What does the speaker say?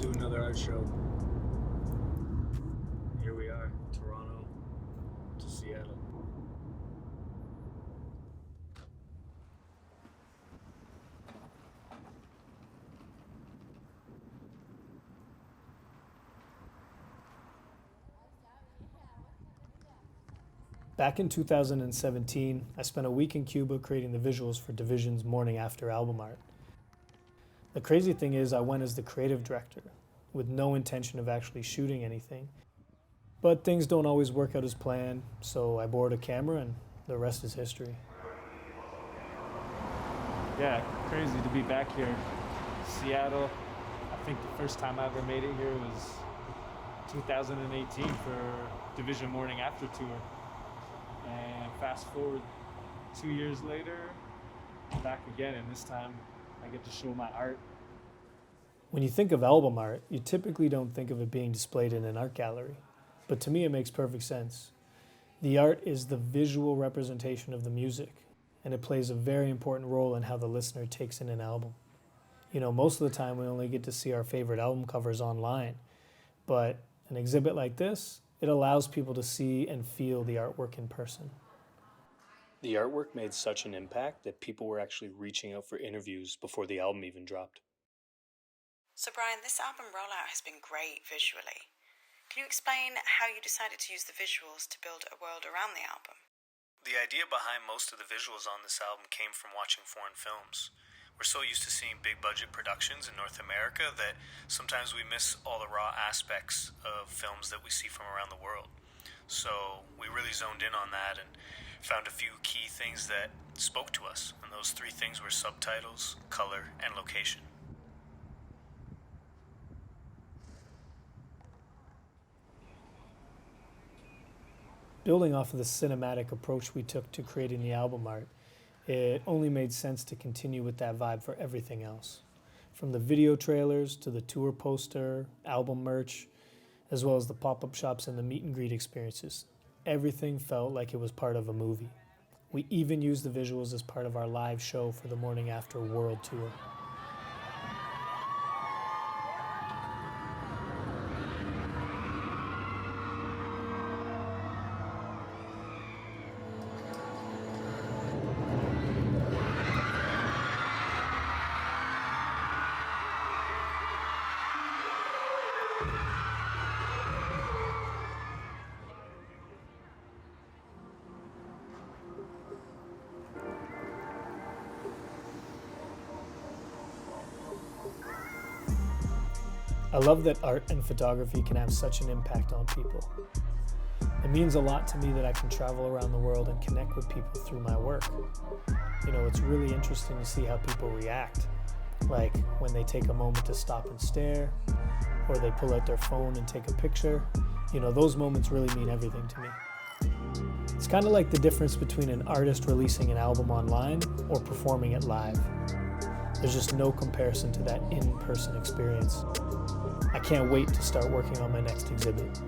do another art show. Here we are, Toronto to Seattle. Back in 2017, I spent a week in Cuba creating the visuals for DVSN's Morning After album art. The crazy thing is I went as the creative director, with no intention of actually shooting anything. But things don't always work out as planned, so I borrowed a camera and the rest is history. Yeah, crazy to be back here. Seattle, I think the first time I ever made it here was 2018 for DVSN Morning After tour. And fast forward 2 years later, I'm back again, and this time I get to show my art. When you think of album art, you typically don't think of it being displayed in an art gallery. But to me, it makes perfect sense. The art is the visual representation of the music, and it plays a very important role in how the listener takes in an album. You know, most of the time we only get to see our favorite album covers online, but an exhibit like this, it allows people to see and feel the artwork in person. The artwork made such an impact that people were actually reaching out for interviews before the album even dropped. So Brian, this album rollout has been great visually. Can you explain how you decided to use the visuals to build a world around the album? The idea behind most of the visuals on this album came from watching foreign films. We're so used to seeing big budget productions in North America that sometimes we miss all the raw aspects of films that we see from around the world. So we really zoned in on that and found a few key things that spoke to us. And those three things were subtitles, color, and location. Building off of the cinematic approach we took to creating the album art, it only made sense to continue with that vibe for everything else. From the video trailers to the tour poster, album merch, as well as the pop-up shops and the meet and greet experiences. Everything felt like it was part of a movie. We even used the visuals as part of our live show for the Morning After World Tour. I love that art and photography can have such an impact on people. It means a lot to me that I can travel around the world and connect with people through my work. You know, it's really interesting to see how people react. Like when they take a moment to stop and stare, or they pull out their phone and take a picture. You know, those moments really mean everything to me. It's kind of like the difference between an artist releasing an album online or performing it live. There's just no comparison to that in-person experience. I can't wait to start working on my next exhibit.